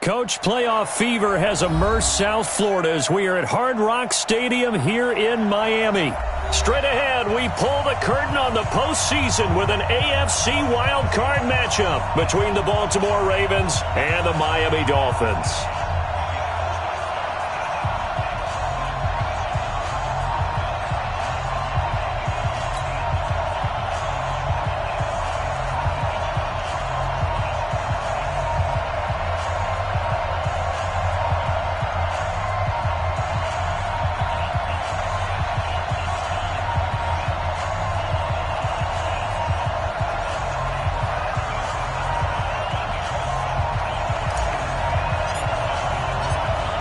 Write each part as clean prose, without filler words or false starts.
Coach, playoff fever has immersed South Florida as we are at Hard Rock Stadium here in Miami. Straight ahead, we pull the curtain on the postseason with an AFC wildcard matchup between the Baltimore Ravens and the Miami Dolphins.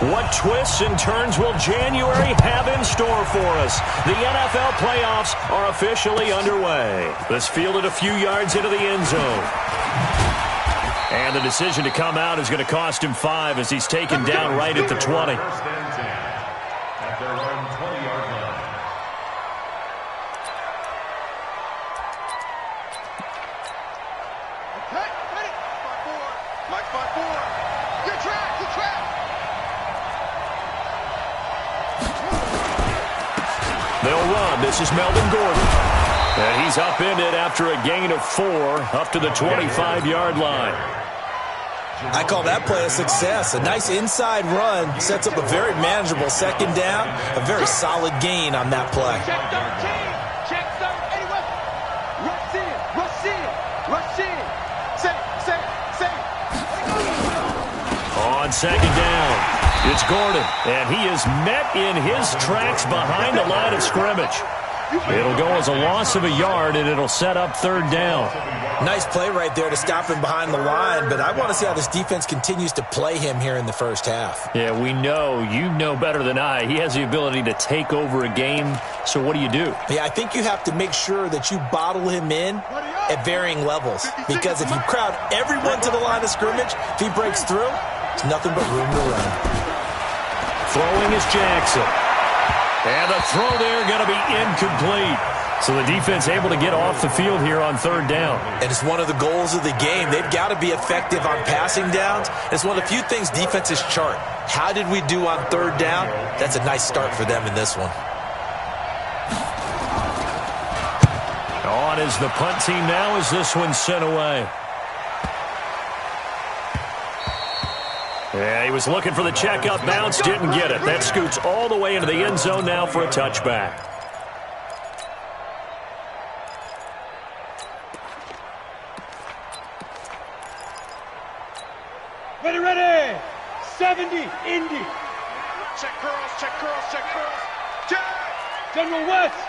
What twists and turns will January have in store for us? The NFL playoffs are officially underway. This fielded a few yards into the end zone. And the decision to come out is going to cost him 5 as he's taken down right at the 20. At their own 20-yard line. Okay, ready? 5-4. Mike 5-4. You're trapped. You're trapped. They'll run. This is Melvin Gordon. And he's upended after a gain of 4 up to the 25-yard line. I call that play a success. A nice inside run sets up a very manageable second down. A very solid gain on that play. Check 13. Check 13. Anyway. Rush in. Rush in. Rush in. Say. On second down, it's Gordon, and he is met in his tracks behind the line of scrimmage. It'll go as a loss of a yard, and it'll set up third down. Nice play right there to stop him behind the line, but I want to see how this defense continues to play him here in the first half. Yeah, we know. You know better than I. He has the ability to take over a game, so what do you do? Yeah, I think you have to make sure that you bottle him in at varying levels, because if you crowd everyone to the line of scrimmage, if he breaks through, it's nothing but room to run. Throwing is Jackson. And the throw there going to be incomplete. So the defense able to get off the field here on third down. And it's one of the goals of the game. They've got to be effective on passing downs. It's one of the few things defenses chart. How did we do on third down? That's a nice start for them in this one. On is the punt team now as this one's sent away. Yeah, he was looking for the check-up bounce, didn't get it. That scoots all the way into the end zone now for a touchback. Ready. 70. Indy. Check curls. Check. General West.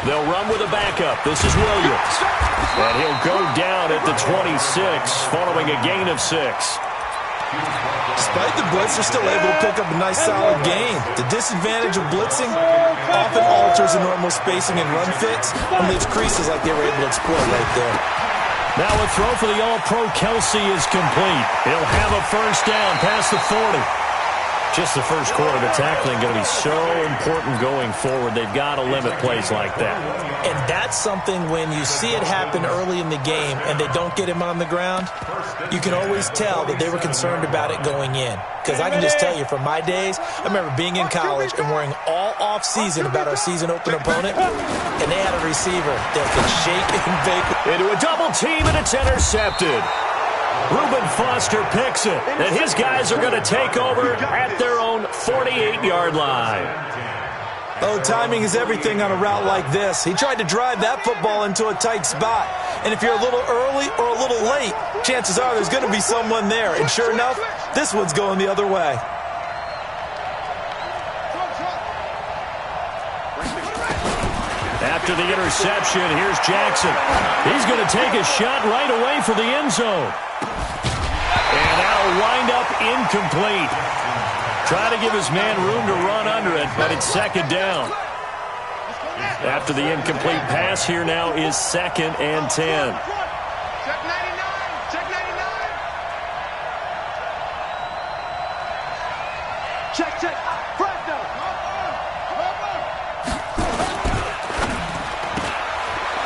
They'll run with a backup. This is Williams. And he'll go down at the 26 following a gain of 6. Despite the blitz, they're still able to pick up a nice solid gain. The disadvantage of blitzing often alters the normal spacing and run fits and leaves creases like they were able to exploit right there. Now a throw for the All-Pro Kelsey is complete. He'll have a first down past the 40. Just the first quarter, the tackling going to be so important going forward. They've got to limit plays like that. And that's something when you see it happen early in the game and they don't get him on the ground, you can always tell that they were concerned about it going in. Because I can just tell you from my days, I remember being in college and worrying all off-season about our season-open opponent, and they had a receiver that could shake and bake. Into a double team, and it's intercepted. Reuben Foster picks it, and his guys are going to take over at their own 48-yard line. Oh, timing is everything on a route like this. He tried to drive that football into a tight spot. And if you're a little early or a little late, chances are there's going to be someone there. And sure enough, this one's going the other way. After the interception, here's Jackson. He's going to take a shot right away for the end zone. And now wind up incomplete. Try to give his man room to run under it, but it's second down. After the incomplete pass, here now is 2nd and 10. Check 99. Check 99. Check. Fresno.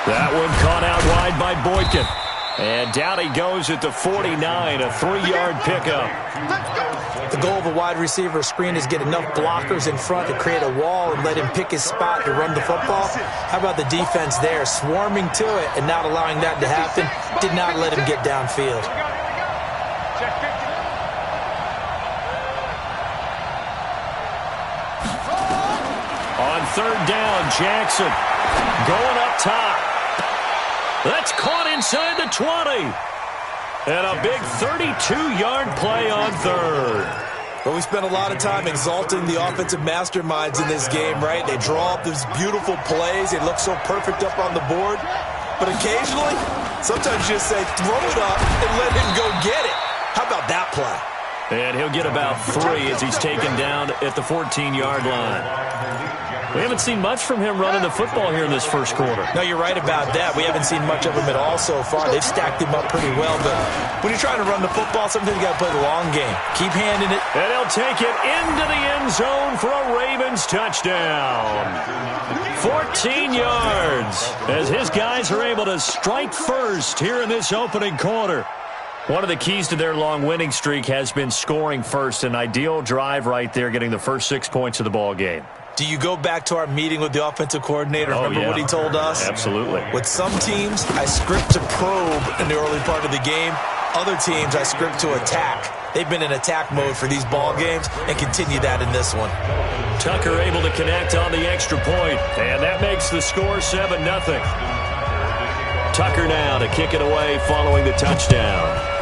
That one caught out wide by Boykin. And down he goes at the 49, a 3-yard pickup. The goal of a wide receiver screen is get enough blockers in front to create a wall and let him pick his spot to run the football. How about the defense there, swarming to it and not allowing that to happen? Did not let him get downfield. On 3rd down, Jackson going up top. That's caught inside the 20. And a big 32-yard play on 3rd. But we spent a lot of time exalting the offensive masterminds in this game, right? They draw up these beautiful plays. They look so perfect up on the board. But occasionally, sometimes you just say, throw it up and let him go get it. How about that play? And he'll get about 3 as he's taken down at the 14-yard line. We haven't seen much from him running the football here in this first quarter. No, you're right about that. We haven't seen much of him at all so far. They've stacked him up pretty well. But when you're trying to run the football, sometimes you got to play the long game. Keep handing it. And he'll take it into the end zone for a Ravens touchdown. 14 yards as his guys are able to strike first here in this opening quarter. One of the keys to their long winning streak has been scoring first. An ideal drive right there, getting the first 6 points of the ball game. Do you go back to our meeting with the offensive coordinator? Remember what he told us? Absolutely. With some teams, I script to probe in the early part of the game. Other teams, I script to attack. They've been in attack mode for these ball games and continue that in this one. Tucker able to connect on the extra point, and that makes the score 7-0. Tucker now to kick it away following the touchdown.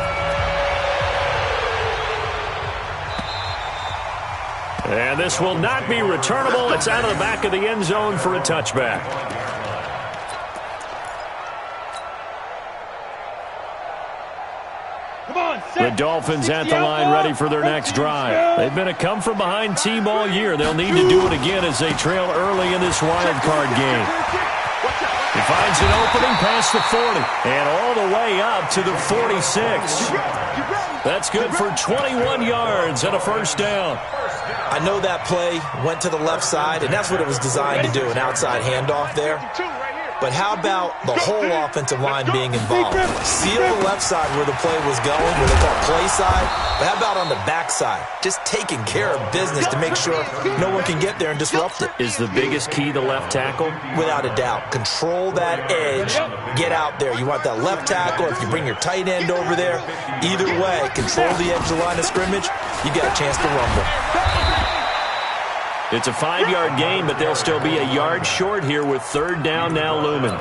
And this will not be returnable. It's out of the back of the end zone for a touchback. The Dolphins at the line ready for their next drive. They've been a come-from-behind team all year. They'll need to do it again as they trail early in this wild card game. He finds an opening past the 40 and all the way up to the 46. That's good for 21 yards and a first down. I know that play went to the left side, and that's what it was designed to do, an outside handoff there. But how about the whole offensive line being involved? Seal the left side where the play was going, where they call play side. But how about on the back side? Just taking care of business to make sure no one can get there and disrupt it. Is the biggest key the left tackle? Without a doubt. Control that edge. Get out there. You want that left tackle. If you bring your tight end over there, either way, control the edge of the line of scrimmage, you got a chance to rumble. It's a 5-yard gain, but they'll still be a yard short here with 3rd down now looming.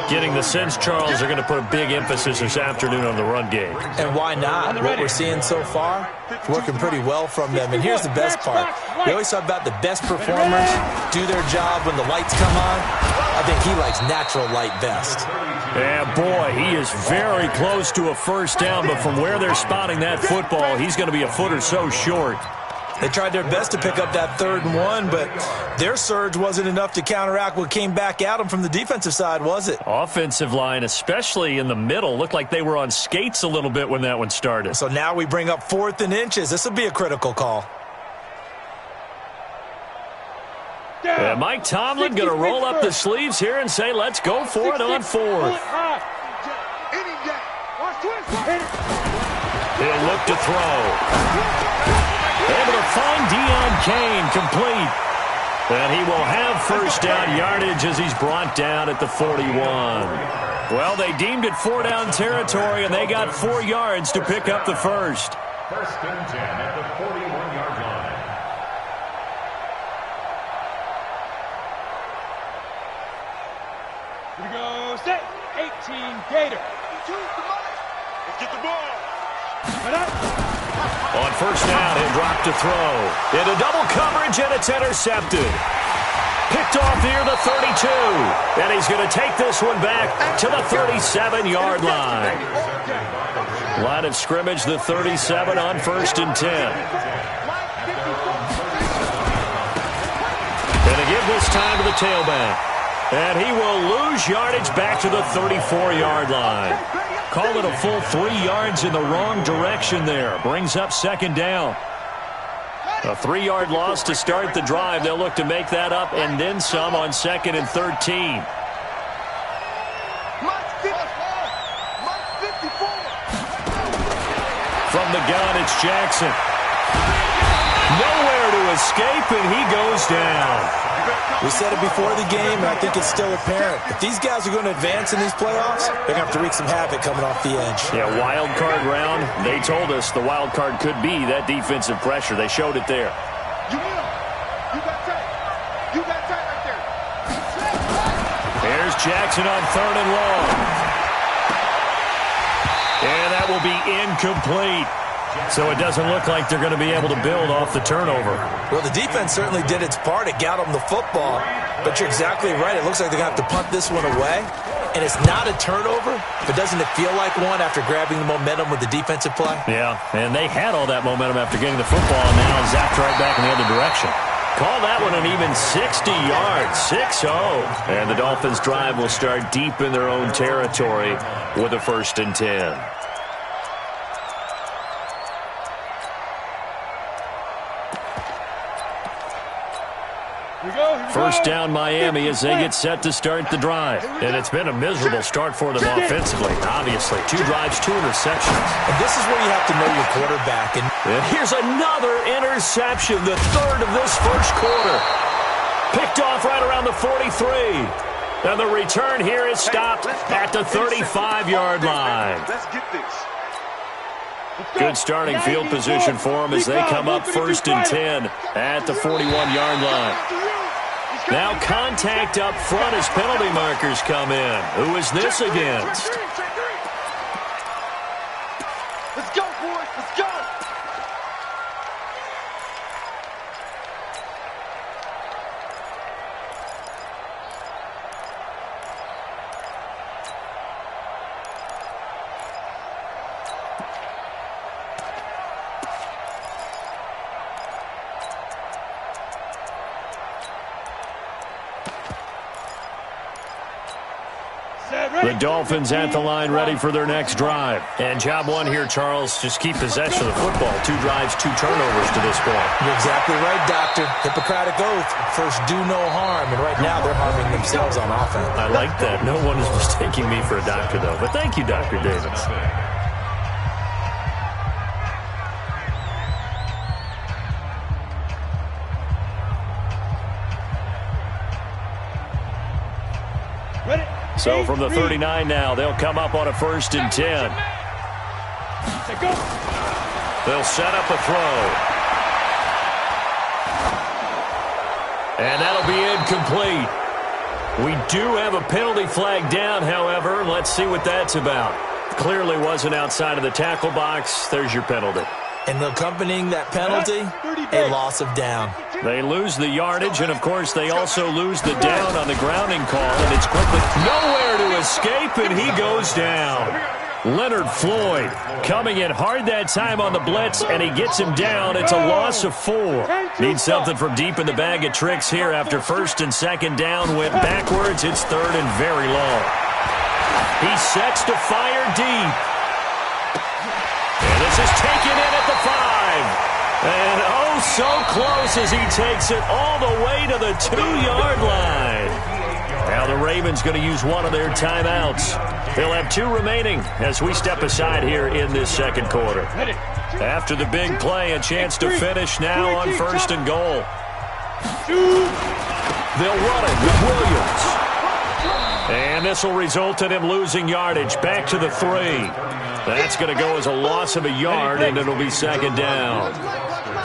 Getting the sense, Charles, they're going to put a big emphasis this afternoon on the run game. And why not? What we're seeing so far, working pretty well from them. And here's the best part. We always talk about the best performers do their job when the lights come on. I think he likes natural light best. Yeah, boy, he is very close to a first down, but from where they're spotting that football, he's going to be a foot or so short. They tried their best to pick up that 3rd and 1, but their surge wasn't enough to counteract what came back at them from the defensive side, was it? Offensive line, especially in the middle, looked like they were on skates a little bit when that one started. So now we bring up 4th and inches. This will be a critical call. Yeah, Mike Tomlin going to roll up the sleeves here and say, let's go for it on 4th. He'll look to throw. Able to find Deion Kane, complete. And he will have first down yardage as he's brought down at the 41. Well, they deemed it 4-down territory, and they got 4 yards to pick up the first. 1st and 10 at the 41-yard line. Here we go, set, 18, Gator. Let's get the ball. On first down, he'll drop to throw. Into double coverage, and it's intercepted. Picked off near the 32. And he's going to take this one back to the 37-yard line. Line of scrimmage, the 37 on 1st and 10. And to give this time to the tailback. And he will lose yardage back to the 34-yard line. Call it a full 3 yards in the wrong direction there. Brings up 2nd down. A 3-yard loss to start the drive. They'll look to make that up and then some on 2nd and 13. From the gun, it's Jackson. Nowhere to escape, and he goes down. We said it before the game, and I think it's still apparent. If these guys are going to advance in these playoffs, they're going to have to wreak some havoc coming off the edge. Yeah, wild card round. They told us the wild card could be that defensive pressure. They showed it there. You will. You got tight. You got tight right there. Here's Jackson on 3rd and long. And that will be incomplete. So it doesn't look like they're going to be able to build off the turnover. Well, the defense certainly did its part. It got them the football. But you're exactly right. It looks like they're going to have to punt this one away. And it's not a turnover, but doesn't it feel like one after grabbing the momentum with the defensive play? Yeah, and they had all that momentum after getting the football, and now zapped right back in the other direction. Call that one an even 60 yards, 6-0. And the Dolphins' drive will start deep in their own territory with a 1st and 10. First down Miami as they get set to start the drive. And it's been a miserable start for them offensively, obviously. 2 drives, 2 interceptions. And this is where you have to know your quarterback. And here's another interception, the 3rd of this first quarter. Picked off right around the 43. And the return here is stopped at the 35-yard line. Let's get this. Good starting field position for them as they come up 1st and 10 at the 41-yard line. Now contact up front as penalty markers come in. Who is this against? Let's go, boys. Let's go. The Dolphins at the line ready for their next drive. And job one here, Charles, just keep possession of the football. 2 drives, 2 turnovers to this point. You're exactly right, Doctor. Hippocratic oath. First, do no harm. And right now, they're harming themselves on offense. I like that. No one is mistaking me for a doctor, though. But thank you, Dr. Davis. So from the 39 now, they'll come up on a 1st and 10. They'll set up a throw. And that'll be incomplete. We do have a penalty flag down, however. Let's see what that's about. Clearly wasn't outside of the tackle box. There's your penalty. And accompanying that penalty, a loss of down. They lose the yardage, and, of course, they also lose the down on the grounding call, and it's quickly nowhere to escape, and he goes down. Leonard Floyd coming in hard that time on the blitz, and he gets him down. It's a loss of 4. Needs something from deep in the bag of tricks here after 1st and 2nd down went backwards. It's 3rd and very long. He sets to fire deep. And this is taken in at the 5. And oh, so close as he takes it all the way to the 2-yard line. Now the Ravens going to use one of their timeouts. They'll have 2 remaining as we step aside here in this 2nd quarter. After the big play, a chance to finish now on 1st and goal. They'll run it with Williams. And this will result in him losing yardage back to the 3. That's going to go as a loss of a yard, and it'll be 2nd down.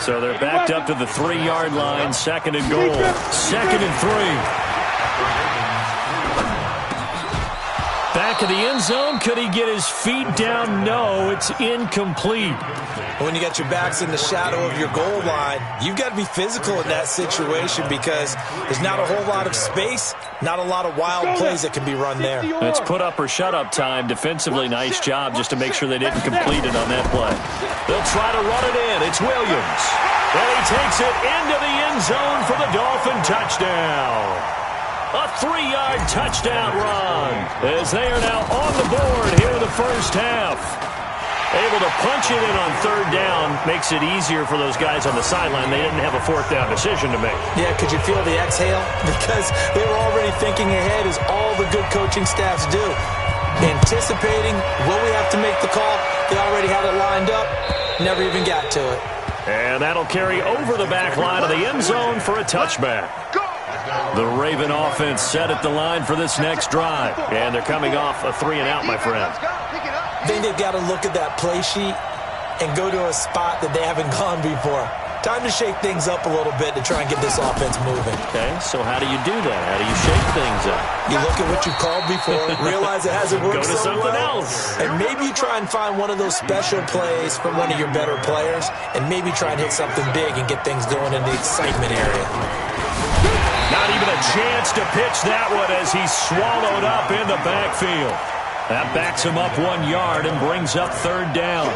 So they're backed up to the 3-yard line, 2nd and goal. 2nd and 3. Back of the end zone. Could he get his feet down? No, it's incomplete. When you got your backs in the shadow of your goal line, you've got to be physical in that situation because there's not a whole lot of space, not a lot of wild plays that can be run there. It's put up or shut up time. Defensively, nice job just to make sure they didn't complete it on that play. They'll try to run it in. It's Williams. And he takes it into the end zone for the Dolphin touchdown. A 3-yard touchdown run as they are now on the board here in the first half. Able to punch it in on 3rd down makes it easier for those guys on the sideline. They didn't have a 4th down decision to make. Yeah, could you feel the exhale? Because they were already thinking ahead as all the good coaching staffs do. Anticipating, will we have to make the call? They already had it lined up. Never even got to it. And that'll carry over the back line of the end zone for a touchback. The Raven offense set at the line for this next drive. And they're coming off a 3-and-out, my friend. I think they've got to look at that play sheet and go to a spot that they haven't gone before. Time to shake things up a little bit to try and get this offense moving. Okay, so how do you do that? How do you shake things up? You look at what you've called before, realize it hasn't worked Go to so something well, else. and maybe you try and find one of those special plays from one of your better players, and maybe try and hit something big and get things going in the excitement area. Not even a chance to pitch that one as he's swallowed up in the backfield. That backs him up 1 yard and brings up third down.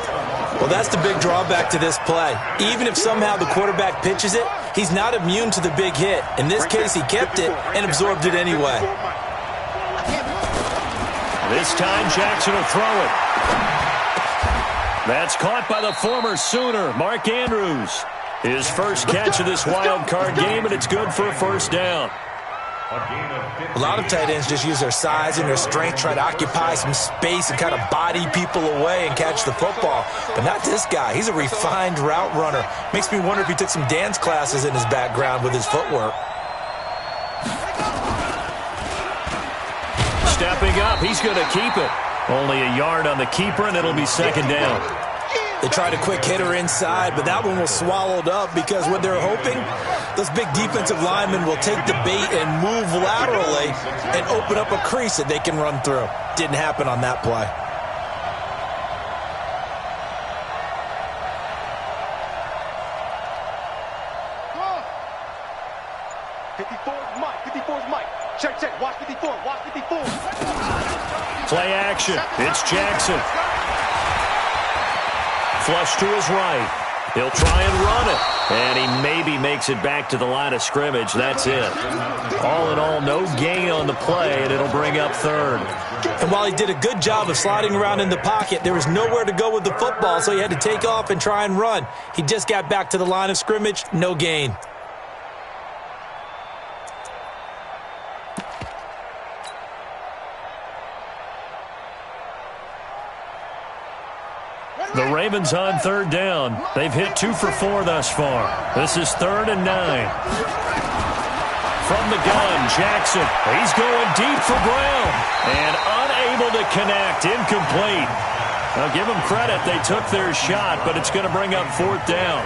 Well, that's the big drawback to this play. Even if somehow the quarterback pitches it, he's not immune to the big hit. In this case, he kept it and absorbed it anyway. This time, Jackson will throw it. That's caught by the former Sooner, Mark Andrews. His first catch of this wild card game, and it's good for a first down. A lot of tight ends just use their size and their strength, try to occupy some space and kind of body people away and catch the football. But not this guy. He's a refined route runner. Makes me wonder if he took some dance classes in his background with his footwork. Stepping up, he's going to keep it. Only a yard on the keeper, and it'll be second down. They tried a quick hitter inside, but that one was swallowed up because what they're hoping, those big defensive linemen will take the bait and move laterally and open up a crease that they can run through. Didn't happen on that play. Check. Watch 54. Watch 54. Play action. It's Jackson. Flush to his right. He'll try and run it. And he maybe makes it back to the line of scrimmage. That's it. All in all, no gain on the play, and it'll bring up third. And while he did a good job of sliding around in the pocket, there was nowhere to go with the football, so he had to take off and try and run. He just got back to the line of scrimmage. No gain. The Ravens on third down. They've hit 2 for 4 thus far. This is 3rd and 9. From the gun, Jackson. He's going deep for Brown. And unable to connect. Incomplete. Now give them credit. They took their shot, but it's going to bring up 4th down.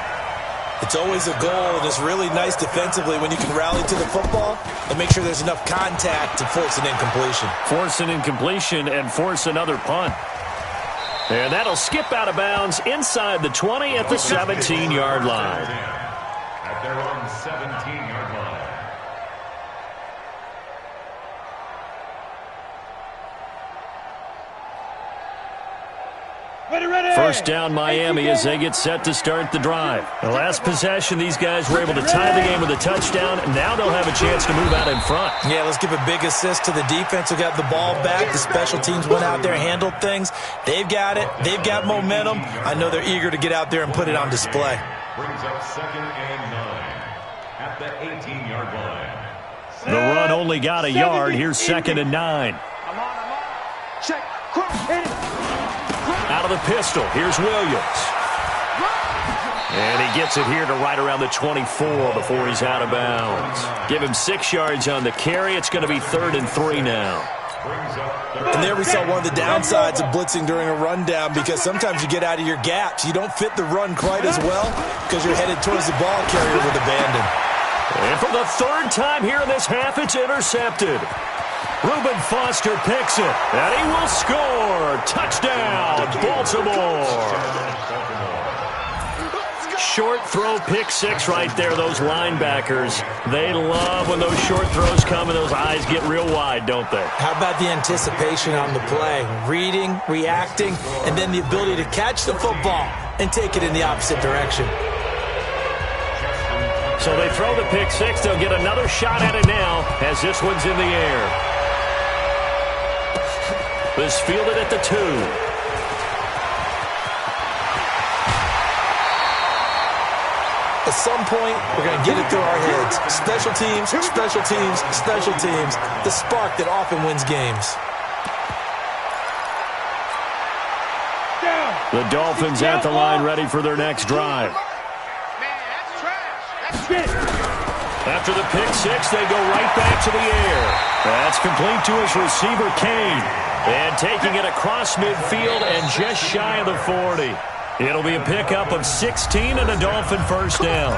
It's always a goal, and it's really nice defensively when you can rally to the football and make sure there's enough contact to force an incompletion. Force an incompletion and force another punt. And that'll skip out of bounds inside the 20 at the 17-yard line. At their own 17-yard line. First down Miami as they get set to start the drive. The last possession, these guys were able to tie the game with a touchdown. Now they'll have a chance to move out in front. Yeah, let's give a big assist to the defense who got the ball back. The special teams went out there and handled things. They've got it. They've got momentum. I know they're eager to get out there and put it on display. Brings up 2nd and 9 at the 18-yard line. The run only got a yard. Here's 2nd and 9. I'm on. Check. Quick. Hit it. Out of the pistol, here's Williams. And he gets it here to right around the 24 before he's out of bounds. Give him 6 yards on the carry. It's going to be 3rd and 3 now. And there we saw one of the downsides of blitzing during a rundown because sometimes you get out of your gaps. You don't fit the run quite as well because you're headed towards the ball carrier with abandon. And for the 3rd time here in this half, it's intercepted. Reuben Foster picks it, and he will score. Touchdown, Baltimore. Short throw, pick 6 right there, those linebackers. They love when those short throws come and those eyes get real wide, don't they? How about the anticipation on the play? Reading, reacting, and then the ability to catch the football and take it in the opposite direction. So they throw the pick 6. They'll get another shot at it now as this one's in the air. This fielded at the 2. At some point, we're going to get it through our heads. Special teams, special teams, special teams. The spark that often wins games. Down. The Dolphins at the line ready for their next drive. After the pick six, they go right back to the air. That's complete to his receiver, Kane. And taking it across midfield and just shy of the 40. It'll be a pickup of 16 and a Dolphin first down.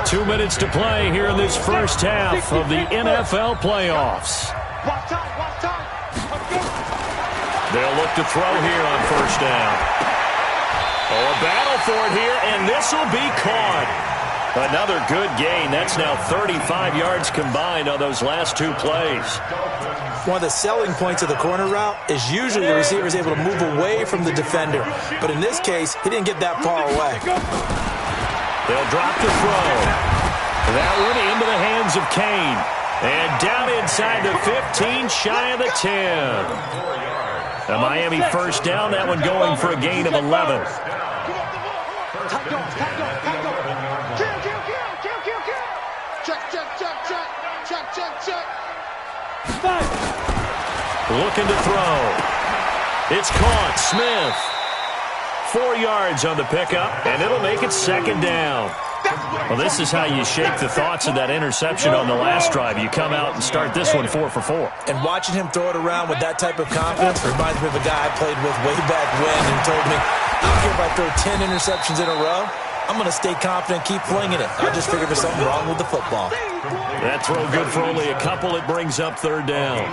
2 minutes to play here in this first half of the NFL playoffs. They'll look to throw here on first down. Oh, a battle for it here, and this will be caught. Another good gain. That's now 35 yards combined on those last two plays. One of the selling points of the corner route is usually the receiver is able to move away from the defender. But in this case, he didn't get that far away. They'll drop the throw. That one into the hands of Kane. And down inside the 15, shy of the 10. A Miami first down, that one going for a gain of 11. Looking to throw. It's caught. Smith. 4 yards on the pickup, and it'll make it second down. Well, this is how you shake the thoughts of that interception on the last drive. You come out and start this one 4 for 4. And watching him throw it around with that type of confidence reminds me of a guy I played with way back when who told me, I don't care if I throw 10 interceptions in a row, I'm going to stay confident, keep flinging it. I just figured there's something wrong with the football. That throw good for only a couple. It brings up third down.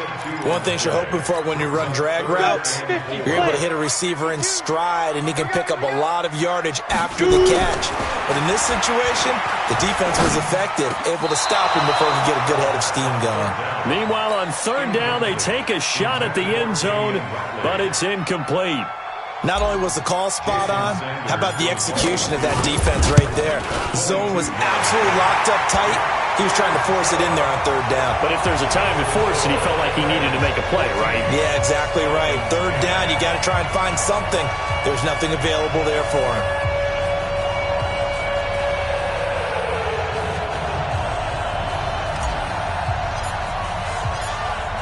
One thing you're hoping for when you run drag routes, you're able to hit a receiver in stride, and he can pick up a lot of yardage after the catch. But in this situation, the defense was effective, able to stop him before he could get a good head of steam going. Meanwhile, on third down, they take a shot at the end zone, but it's incomplete. Not only was the call spot on, how about the execution of that defense right there? Zone was absolutely locked up tight. He was trying to force it in there on third down. But if there's a time to force it, he felt like he needed to make a play, right? Yeah, exactly right. Third down, you got to try and find something. There's nothing available there for him.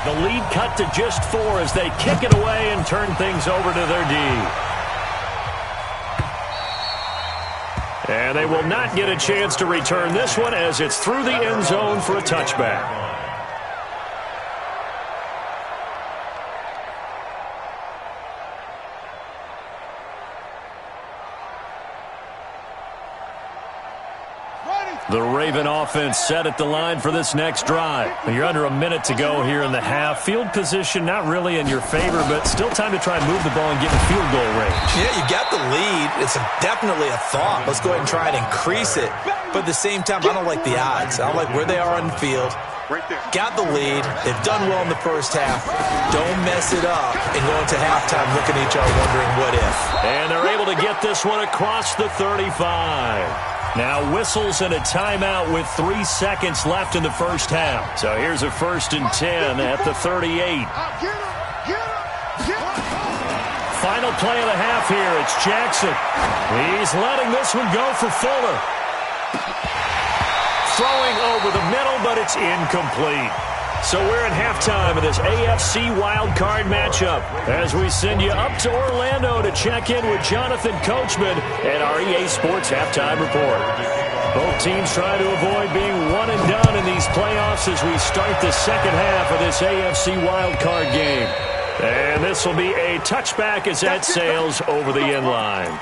The lead cut to just 4 as they kick it away and turn things over to their D. And they will not get a chance to return this one as it's through the end zone for a touchback. The Raven offense set at the line for this next drive. You're under a minute to go here in the half. Field position not really in your favor, but still time to try and move the ball and get in field goal range. Yeah, you got the lead. It's definitely a thought. Let's go ahead and try and increase it. But at the same time, I don't like the odds. I don't like where they are on the field. Got the lead. They've done well in the first half. Don't mess it up and go into halftime looking at each other wondering what if. And they're able to get this one across the 35. Now whistles and a timeout with 3 seconds left in the first half. So here's a 1st and 10 at the 38. Final play of the half here. It's Jackson. He's letting this one go for Fuller. Throwing over the middle, but it's incomplete. So we're at halftime of this AFC wildcard matchup as we send you up to Orlando to check in with Jonathan Coachman and our EA Sports Halftime Report. Both teams try to avoid being one and done in these playoffs as we start the second half of this AFC wildcard game. And this will be a touchback as that sails over the end line.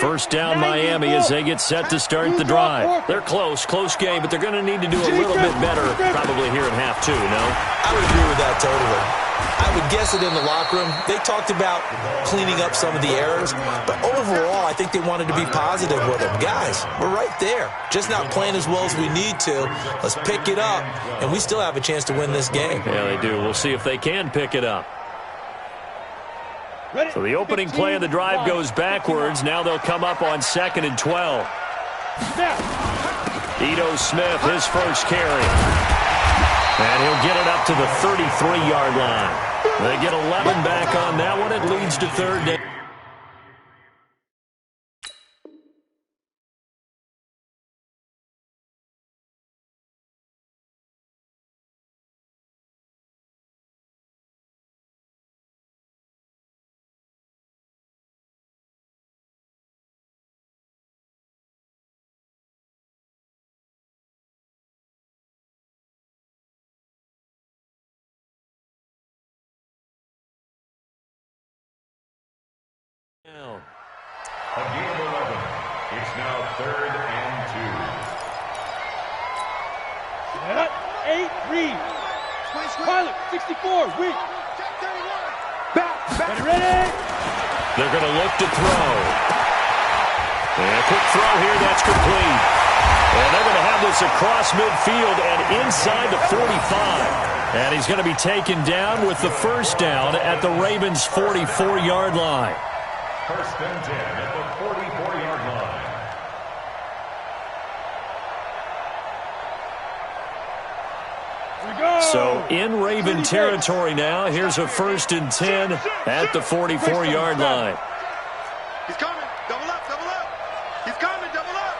First down Miami as they get set to start the drive. They're close game, but they're going to need to do a little bit better probably here in half 2, no? I would agree with that totally. I would guess that in the locker room, they talked about cleaning up some of the errors, but overall, I think they wanted to be positive with them. Guys, we're right there. Just not playing as well as we need to. Let's pick it up, and we still have a chance to win this game. Yeah, they do. We'll see if they can pick it up. So the opening play of the drive goes backwards. Now they'll come up on 2nd and 12. Ito Smith, his first carry. And he'll get it up to the 33-yard line. They get 11 back on that one. It leads to third down. A gain of 11. It's now 3rd and 2. Set up. 8, read. Pilot, 64, weak. Back. Ready. They're going to look to throw. And a quick throw here, that's complete. And they're going to have this across midfield and inside the 45. And he's going to be taken down with the first down at the Ravens' 44-yard line. First and 10 at the 44-yard line. So in Raven territory now, here's a first and 10 at the 44-yard line. He's coming. Double up. He's coming. Double up.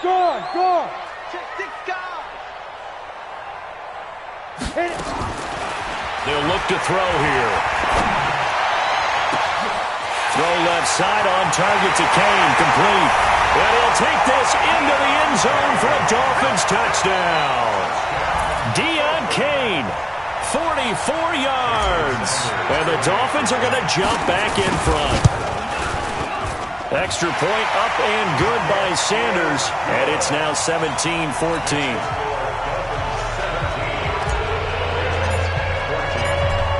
Go. Check 6 guys. Hit it. They'll look to throw here. Throw left side on target to Kane, complete. And he'll take this into the end zone for a Dolphins touchdown. Deon Kane, 44 yards. And the Dolphins are going to jump back in front. Extra point up and good by Sanders. And it's now 17-14.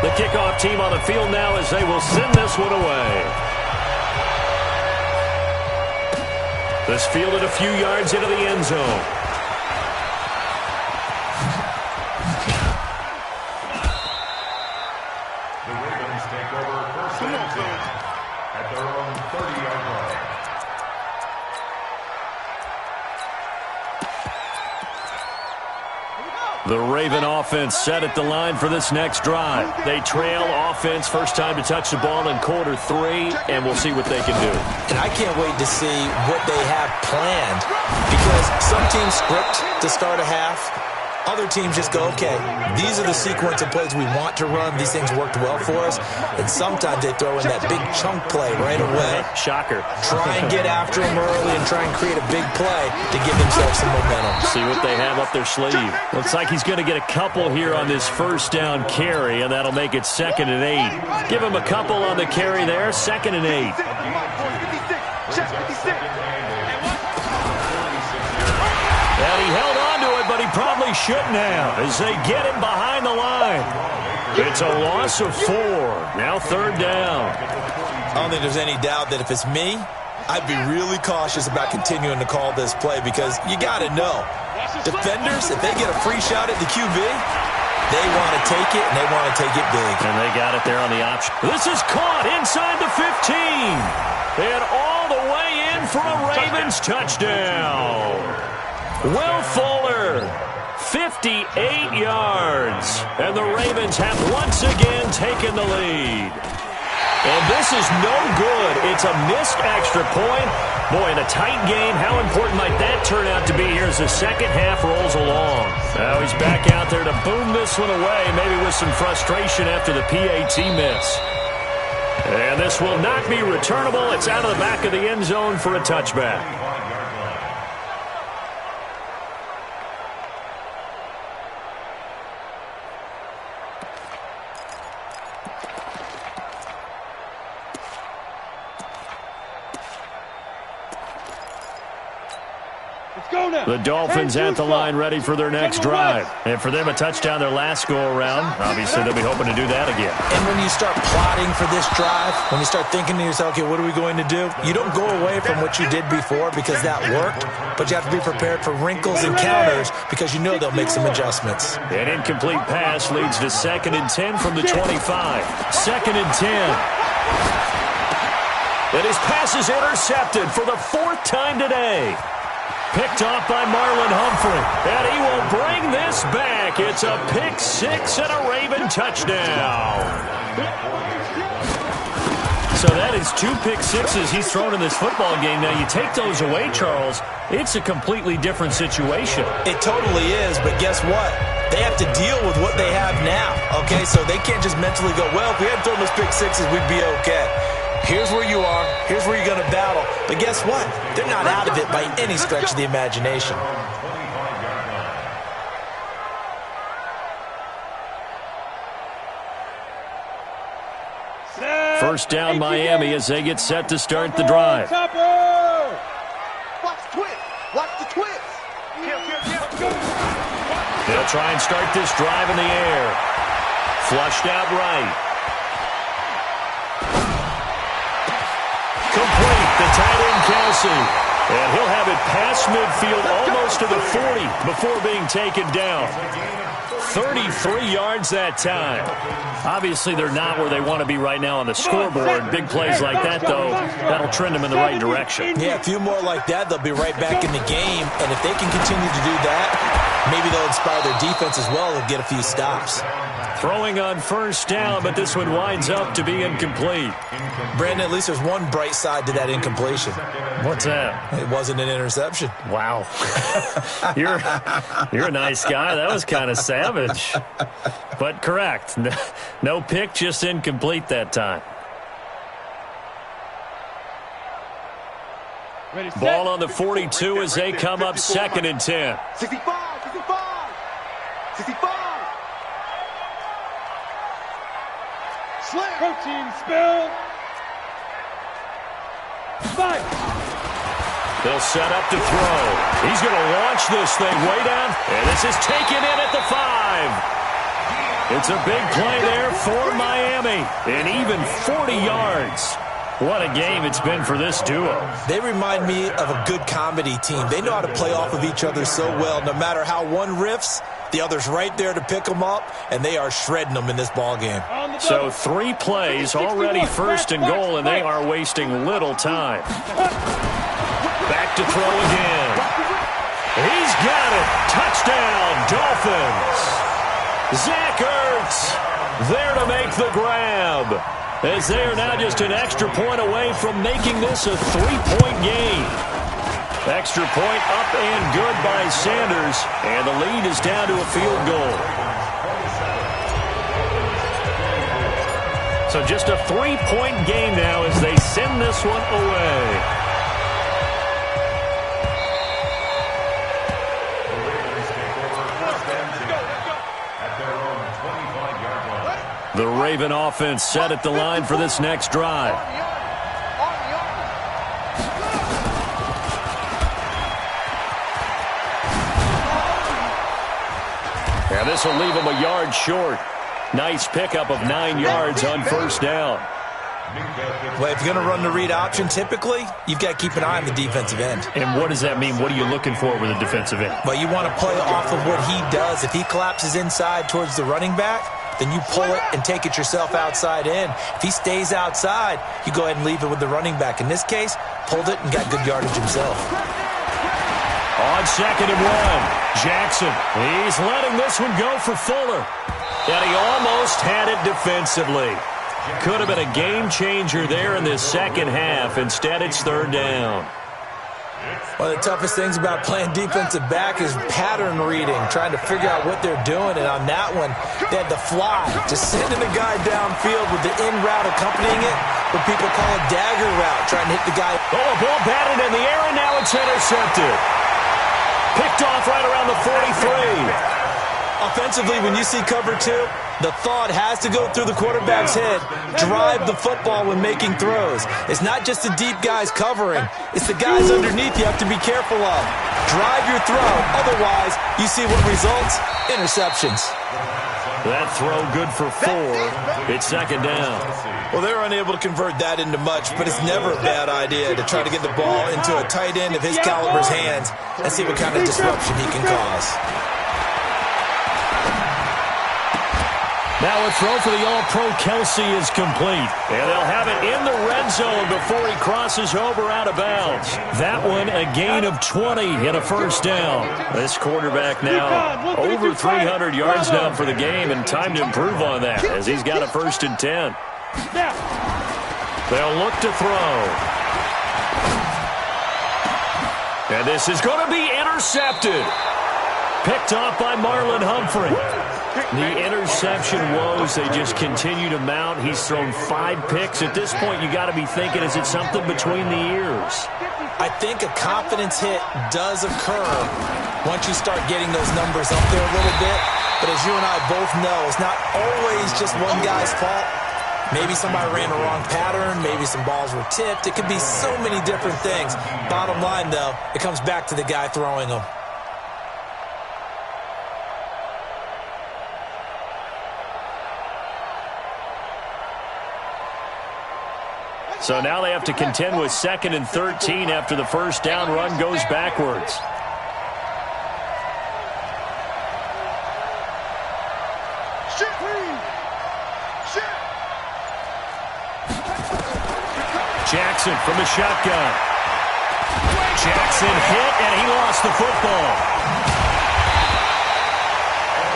The kickoff team on the field now as they will send this one away. This fielded a few yards into the end zone. The Ravens take over first and 10 at their own 30-yard line. The Raven offense set at the line for this next drive. They trail offense, first time to touch the ball in quarter 3, and we'll see what they can do. And I can't wait to see what they have planned, because some teams script to start a half. Other teams just go, okay, these are the sequence of plays we want to run. These things worked well for us. And sometimes they throw in that big chunk play right away. Shocker. Try and get after them early and try and create a big play to give themselves some momentum. See what they have up their sleeve. Looks like he's going to get a couple here on this first down carry, and that'll make it 2nd and 8. Give him a couple on the carry there, 2nd and 8. And he held on to it, but he probably shouldn't have as they get him behind the line. It's a loss of 4. Now 3rd down. I don't think there's any doubt that if it's me, I'd be really cautious about continuing to call this play, because you got to know, defenders, if they get a free shot at the QB, they want to take it, and they want to take it big. And they got it there on the option. This is caught inside the 15. And all the way in for a Ravens touchdown. Will Fuller, 58 yards. And the Ravens have once again taken the lead. And this is no good. It's a missed extra point. Boy, in a tight game, how important might that turn out to be here as the second half rolls along? Now he's back out there to boom this one away, maybe with some frustration after the PAT miss. And this will not be returnable. It's out of the back of the end zone for a touchback. The Dolphins at the line ready for their next drive. And for them, a touchdown their last go-around. Obviously, they'll be hoping to do that again. And when you start plotting for this drive, when you start thinking to yourself, okay, what are we going to do? You don't go away from what you did before because that worked, but you have to be prepared for wrinkles and counters because you know they'll make some adjustments. An incomplete pass leads to 2nd and 10 from the 25. 2nd and 10. And his pass is intercepted for the 4th time today. Picked off by Marlon Humphrey. And he will bring this back. It's a pick six and a Raven touchdown. So that is 2 pick sixes he's thrown in this football game. Now, you take those away, Charles, it's a completely different situation. It totally is, but guess what? They have to deal with what they have now, okay? So they can't just mentally go, well, if we hadn't thrown those pick sixes, we'd be okay. Here's where you are. Here's where you're going to battle. But guess what? They're not out of it by any stretch of the imagination. First down, Miami, as they get set to start the drive. Watch the twist. Watch the twist. They'll try and start this drive in the air. Flushed out right. Complete. The tight end, Kelsey. And he'll have it past midfield almost to the 40 before being taken down. 33 yards that time. Obviously, they're not where they want to be right now on the scoreboard. Big plays like that, though, that'll trend them in the right direction. Yeah, a few more like that, they'll be right back in the game. And if they can continue to do that, maybe they'll inspire their defense as well and get a few stops. Throwing on first down, but this one winds up to be incomplete. Brandon, at least there's one bright side to that incompletion. What's that? It wasn't an interception. Wow. You're a nice guy. That was kind of savage. But correct. No pick, just incomplete that time. Ready, set. Ball on the 42 as they come up 2nd and 10. 65, 65, 65. Slam. Protein spill. Fight. They'll set up to throw. He's going to launch this thing way down, and this is taken in at the 5. It's a big play there for Miami, and even 40 yards. What a game it's been for this duo. They remind me of a good comedy team. They know how to play off of each other so well. No matter how one riffs, the other's right there to pick them up, and they are shredding them in this ball game. So 3 plays, already 1st and goal, and they are wasting little time. Back to throw again. He's got it. Touchdown, Dolphins. Zach Ertz there to make the grab, as they are now just an extra point away from making this a 3-point game. Extra point up and good by Sanders, and the lead is down to a field goal. So just a 3-point game now as they send this one away. The Raven offense set at the line for this next drive. And this will leave them a yard short. Nice pickup of 9 yards on first down. Well, if you're going to run the read option, typically, you've got to keep an eye on the defensive end. And what does that mean? What are you looking for with a defensive end? Well, you want to play off of what he does. If he collapses inside towards the running back, then you pull it and take it yourself outside in. If he stays outside, you go ahead and leave it with the running back. In this case, pulled it and got good yardage himself. On 2nd and 1, Jackson. He's letting this one go for Fuller. And he almost had it defensively. Could have been a game changer there in this second half. Instead, it's 3rd down. One of the toughest things about playing defensive back is pattern reading, trying to figure out what they're doing. And on that one, they had the fly, just sending the guy downfield with the in route accompanying it, what people call a dagger route, trying to hit the guy. Oh, a ball batted in the air, and now it's intercepted. Picked off right around the 43. Offensively, when you see cover 2, the thought has to go through the quarterback's head. Drive the football when making throws. It's not just the deep guys covering. It's the guys underneath you have to be careful of. Drive your throw. Otherwise, you see what results? Interceptions. That throw good for 4. It's 2nd down. Well, they're unable to convert that into much, but it's never a bad idea to try to get the ball into a tight end of his caliber's hands and see what kind of disruption he can cause. Now a throw for the All-Pro Kelsey is complete. And they'll have it in the red zone before he crosses over out of bounds. That one a gain of 20 and a first down. This quarterback now over 300 yards now for the game, and time to improve on that as he's got a 1st and 10. They'll look to throw. And this is going to be intercepted. Picked off by Marlon Humphrey. The interception woes, they just continue to mount. He's thrown 5 picks. At this point, you got to be thinking, is it something between the ears? I think a confidence hit does occur once you start getting those numbers up there a little bit. But as you and I both know, it's not always just one guy's fault. Maybe somebody ran the wrong pattern. Maybe some balls were tipped. It could be so many different things. Bottom line, though, it comes back to the guy throwing them. So now they have to contend with 2nd and 13 after the first down run goes backwards. Jackson from the shotgun. Jackson hit, and he lost the football.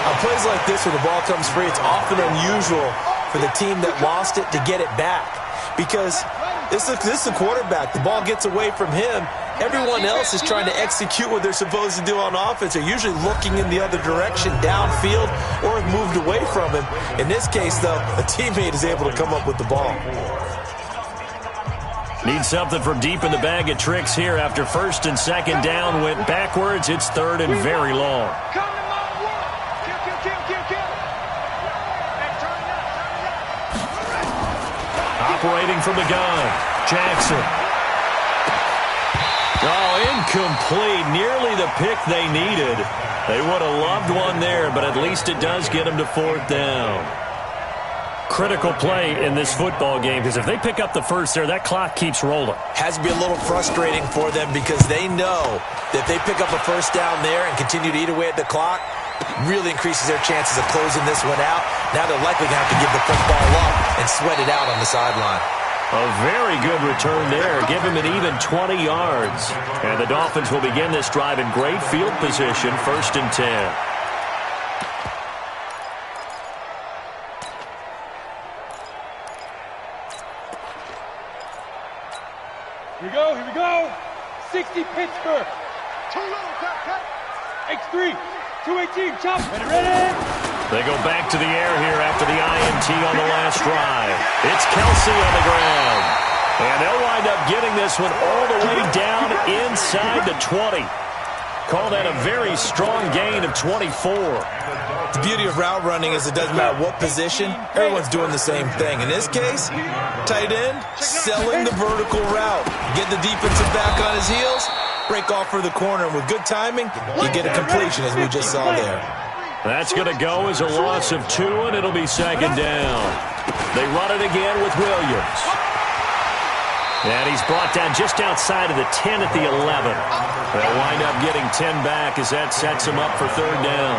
On plays like this, when the ball comes free, it's often unusual for the team that lost it to get it back. Because this is a quarterback. The ball gets away from him. Everyone else is trying to execute what they're supposed to do on offense. They're usually looking in the other direction, downfield, or have moved away from him. In this case, though, a teammate is able to come up with the ball. Need something from deep in the bag of tricks here after 1st and 2nd down went backwards. It's 3rd and very long. Operating from the gun, Jackson. Oh, incomplete. Nearly the pick they needed. They would have loved one there, but at least it does get them to 4th down. Critical play in this football game, because if they pick up the first there, that clock keeps rolling. Has to be a little frustrating for them because they know that if they pick up a first down there and continue to eat away at the clock, really increases their chances of closing this one out. Now they're likely going to have to give the football up and sweat it out on the sideline. A very good return there. Give him an even 20 yards. And the Dolphins will begin this drive in great field position, 1st and 10. Here we go. 60 Pittsburgh. X3. 218, chop. Ready. They go back to the air here after the INT on the last drive. It's Kelsey on the ground. And they'll wind up getting this one all the way down inside the 20. Call that a very strong gain of 24. The beauty of route running is it doesn't matter what position, everyone's doing the same thing. In this case, tight end, selling the vertical route. Get the defensive back on his heels, break off for the corner, and with good timing, you get a completion as we just saw there. That's going to go as a loss of 2, and it'll be 2nd down. They run it again with Williams. And he's brought down just outside of the 10 at the 11. They'll wind up getting 10 back as that sets him up for 3rd down.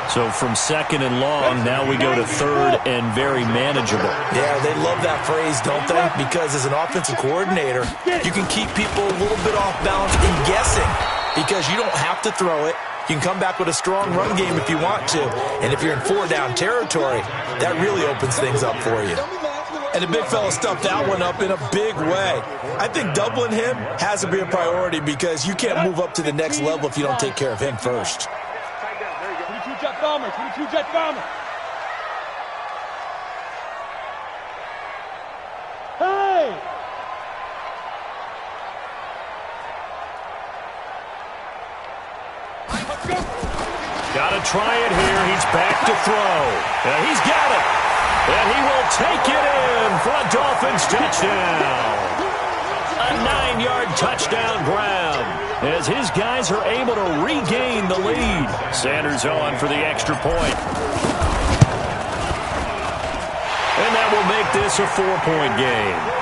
So from 2nd and long, now we go to 3rd and very manageable. Yeah, they love that phrase, don't they? Because as an offensive coordinator, you can keep people a little bit off balance and guessing because you don't have to throw it. You can come back with a strong run game if you want to. And if you're in 4-down territory, that really opens things up for you. And the big fella stuffed that one up in a big way. I think doubling him has to be a priority because you can't move up to the next level if you don't take care of him first. 22 jet bomber, 22 jet bomber. Hey! Got to try it here. He's back to throw. And he's got it. And he will take it in for a Dolphins touchdown. A 9-yard touchdown grab as his guys are able to regain the lead. Sanders on for the extra point. And that will make this a 4-point game.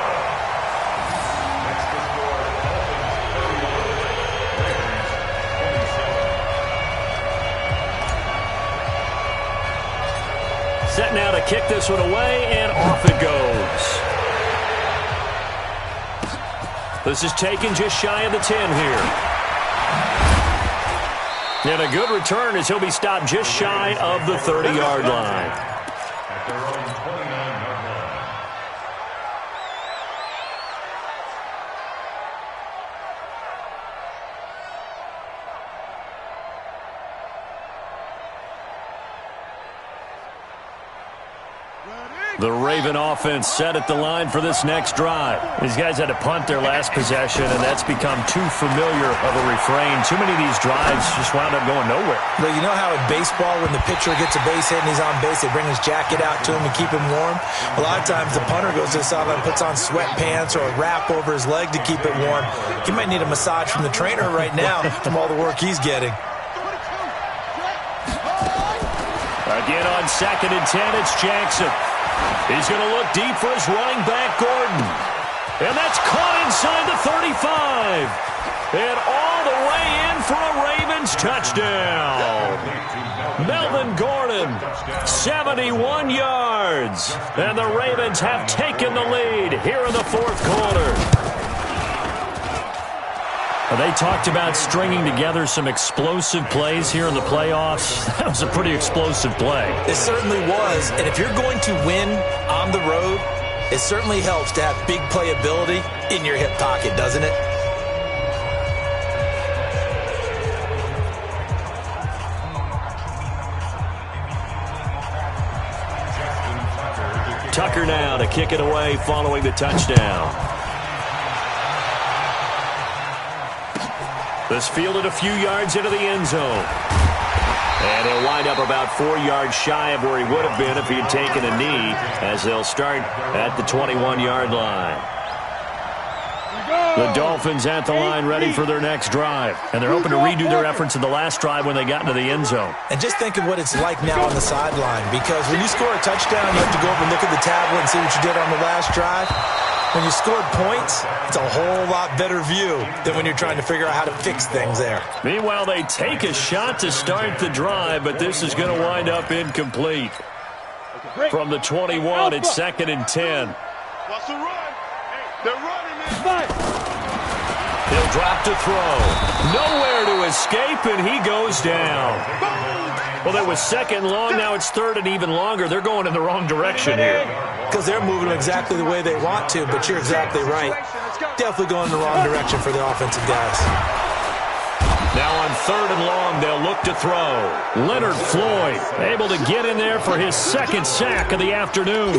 Set now to kick this one away, and off it goes. This is taken just shy of the 10 here. And a good return as he'll be stopped just shy of the 30-yard line. At their own 29-yard line. The Raven offense set at the line for this next drive. These guys had to punt their last possession, and that's become too familiar of a refrain. Too many of these drives just wound up going nowhere. Well, you know how in baseball, when the pitcher gets a base hit and he's on base, they bring his jacket out to him to keep him warm? A lot of times the punter goes to the sideline, puts on sweatpants or a wrap over his leg to keep it warm. He might need a massage from the trainer right now from all the work he's getting. Again on 2nd and 10, it's Jackson. He's going to look deep for his running back, Gordon. And that's caught inside the 35. And all the way in for a Ravens touchdown. Melvin Gordon, 71 yards. And the Ravens have taken the lead here in the fourth quarter. They talked about stringing together some explosive plays here in the playoffs. That was a pretty explosive play. It certainly was. And if you're going to win on the road, it certainly helps to have big playability in your hip pocket, doesn't it? Tucker now to kick it away following the touchdown. This fielded a few yards into the end zone. And he'll wind up about 4 yards shy of where he would have been if he had taken a knee, as they'll start at the 21-yard line. The Dolphins at the line ready for their next drive. And they're hoping to redo their efforts in the last drive when they got into the end zone. And just think of what it's like now on the sideline, because when you score a touchdown, you have to go over and look at the tablet and see what you did on the last drive. When you scored points, it's a whole lot better view than when you're trying to figure out how to fix things there. Meanwhile, they take a shot to start the drive, but this is going to wind up incomplete. From the 21, it's 2nd and 10. What's the run? They're running, man. He'll drop to throw. Nowhere to escape, and he goes down. Well, that was 2nd long. Now it's 3rd and even longer. They're going in the wrong direction here. Because they're moving exactly the way they want to, but you're exactly right. Definitely going in the wrong direction for the offensive guys. Now on 3rd and long, they'll look to throw. Leonard Floyd able to get in there for his 2nd sack of the afternoon.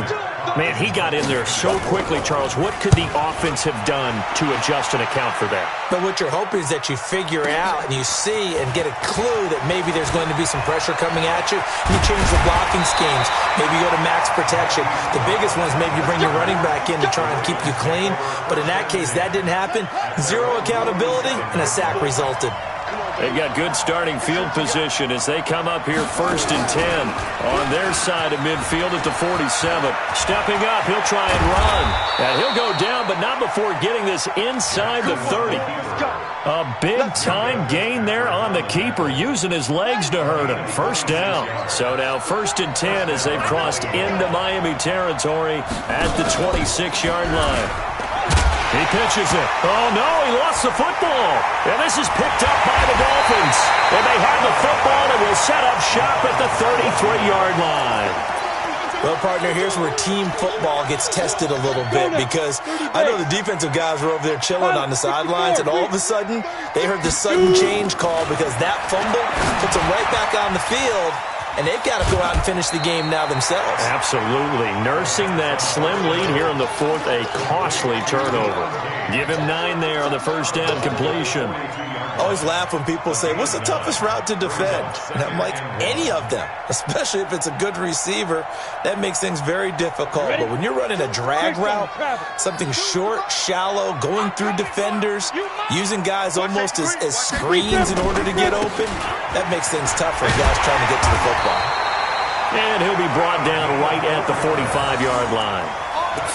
Man, he got in there so quickly, Charles. What could the offense have done to adjust and account for that? But what you're hoping is that you figure out and you see and get a clue that maybe there's going to be some pressure coming at you. You change the blocking schemes. Maybe you go to max protection. The biggest one is maybe you bring your running back in to try and keep you clean. But in that case, that didn't happen. Zero accountability, and a sack resulted. They've got good starting field position as they come up here 1st and 10 on their side of midfield at the 47. Stepping up, he'll try and run. And he'll go down, but not before getting this inside the 30. A big-time gain there on the keeper, using his legs to hurt him. 1st down. So now 1st and 10 as they've crossed into Miami territory at the 26-yard line. He pitches it. Oh, no, he lost the football. And this is picked up by the Dolphins. And they have the football and will set up shop at the 33-yard line. Well, partner, here's where team football gets tested a little bit, because I know the defensive guys were over there chilling on the sidelines, and all of a sudden they heard the sudden change call because that fumble puts them right back on the field. And they've got to go out and finish the game now themselves. Absolutely. Nursing that slim lead here in the 4th, a costly turnover. Give him 9 there on the 1st down completion. I always laugh when people say, what's the toughest route to defend? And I'm like, any of them, especially if it's a good receiver. That makes things very difficult. But when you're running a drag route, something short, shallow, going through defenders, using guys almost as screens in order to get open, that makes things tough for guys trying to get to the football. And he'll be brought down right at the 45-yard line.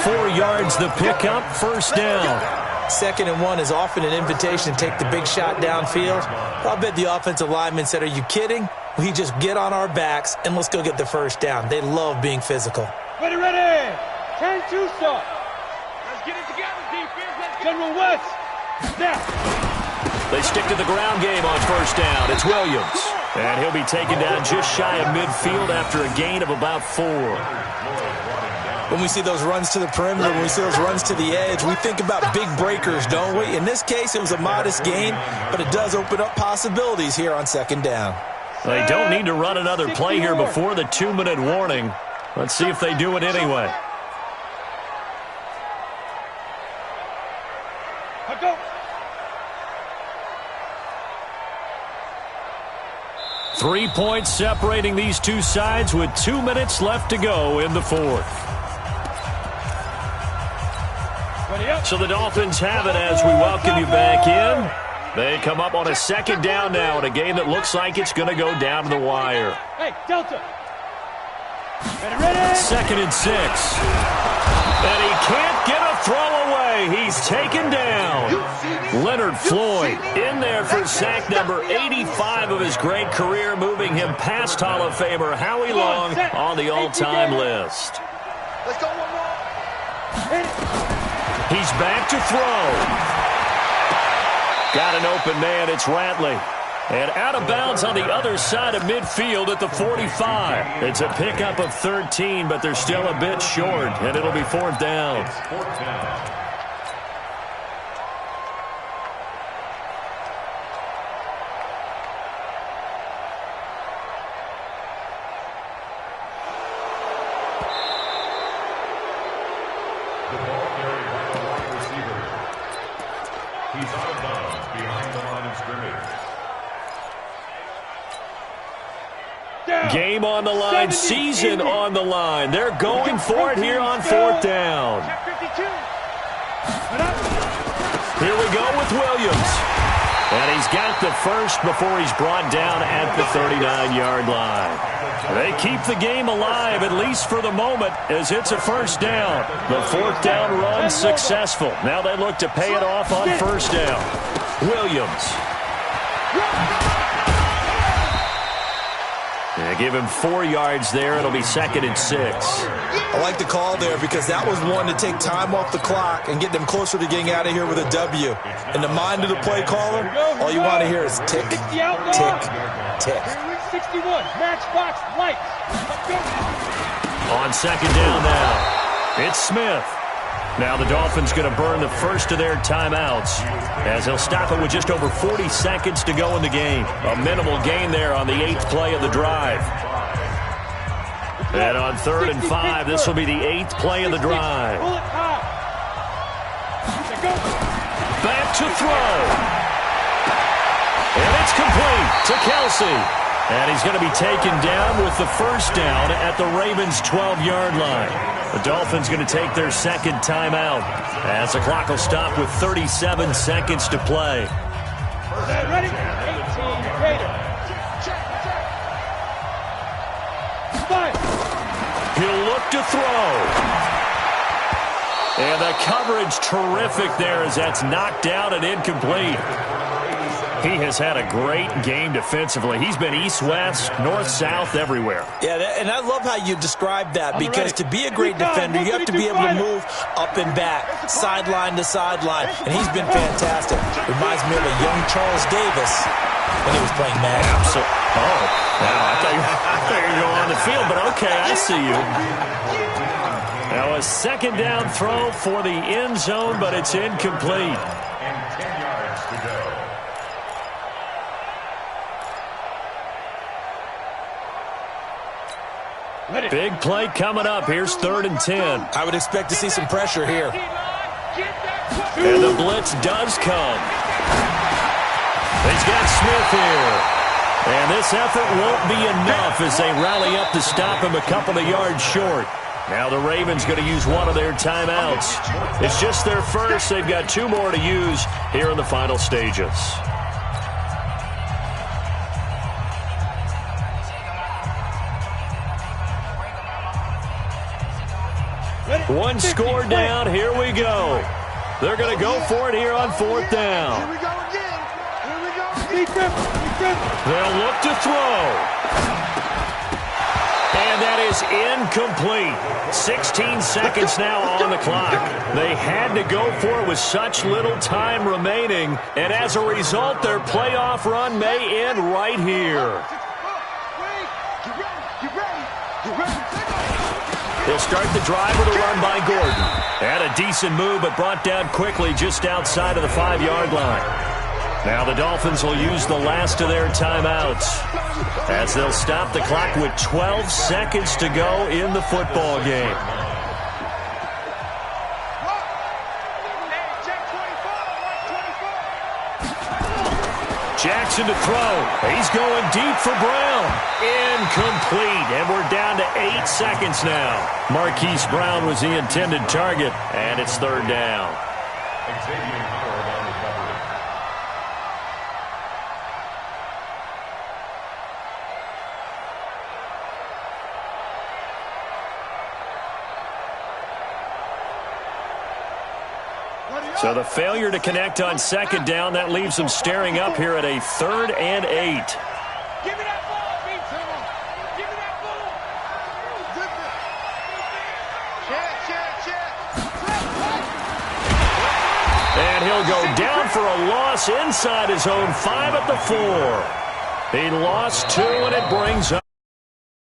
4 yards the pickup, 1st down. 2nd and 1 is often an invitation to take the big shot downfield. I'll bet the offensive lineman said, are you kidding? We just get on our backs and let's go get the first down. They love being physical. Ready, ready. 10-2 start. Let's get it together, defense. General West. Snap. They stick to the ground game on first down. It's Williams. And he'll be taken down just shy of midfield after a gain of about 4. When we see those runs to the perimeter, when we see those runs to the edge, we think about big breakers, don't we? In this case, it was a modest gain, but it does open up possibilities here on second down. They don't need to run another play here before the 2-minute warning. Let's see if they do it anyway. Go. 3 points separating these two sides with 2 minutes left to go in the fourth. So the Dolphins have it as we welcome you back in. They come up on a second down now in a game that looks like it's going to go down to the wire. Hey, Delta. Ready. 2nd and 6. And he can't get a throw away. He's taken down. Leonard Floyd in there for sack number 85 of his great career, moving him past Hall of Famer Howie Long on the all-time list. Let's go one more. He's back to throw. Got an open man. It's Ratley. And out of bounds on the other side of midfield at the 45. It's a pickup of 13, but they're still a bit short, and it'll be 4th down. The ball carried by the wide receiver. He's out of bounds behind the line of scrimmage. Game on the line, season on the line. They're going for it here on 4th down. Here we go with Williams. And he's got the first before he's brought down at the 39-yard line. They keep the game alive, at least for the moment, as it's a first down. The 4th down run successful. Now they look to pay it off on first down. Williams. Yeah, give him 4 yards there. It'll be 2nd and 6. I like the call there because that was one to take time off the clock and get them closer to getting out of here with a W. In the mind of the play caller, all you want to hear is tick, tick, tick. 61, matchbox lights. On second down now, it's Smith. Now the Dolphins going to burn the first of their timeouts as he'll stop it with just over 40 seconds to go in the game. A minimal gain there on the 8th play of the drive. And on 3rd and 5, this will be the 8th play of the drive. Back to throw. And it's complete to Kelsey. And he's going to be taken down with the first down at the Ravens' 12-yard line. The Dolphins going to take their second timeout as the clock will stop with 37 seconds to play. Ready? 18 Raider. He'll look to throw. And the coverage terrific there as that's knocked down and incomplete. He has had a great game defensively. He's been east-west, north-south, everywhere. Yeah, and I love how you described that because to be a great defender, you have to be able to move up and back, sideline to sideline, and he's been fantastic. Reminds me of a young Charles Davis when he was playing Madden. Oh, now I thought you were going on the field, but okay, I see you. Now a second down throw for the end zone, but it's incomplete. And 10 yards to go. Big play coming up. Here's 3rd and 10. I would expect to see some pressure here. And the blitz does come. He's got Smith here. And this effort won't be enough as they rally up to stop him a couple of yards short. Now the Ravens going to use one of their timeouts. It's just their first. They've got 2 more to use here in the final stages. One score down. Here we go. They're going to go for it here on 4th down. Here we go again. Here we go. They'll look to throw. And that is incomplete. 16 seconds now on the clock. They had to go for it with such little time remaining. And as a result, their playoff run may end right here. They'll start the drive with a run by Gordon. Had a decent move, but brought down quickly just outside of the 5-yard line. Now the Dolphins will use the last of their timeouts as they'll stop the clock with 12 seconds to go in the football game. Jackson to throw. He's going deep for Brown. Incomplete. And we're down to 8 seconds now. Marquise Brown was the intended target, and it's third down. So the failure to connect on second down, that leaves them staring up here at a 3rd and 8. Give me that ball, B. Give me that ball. And he'll go down for a loss inside his own 5 at the 4. He lost 2, and it brings up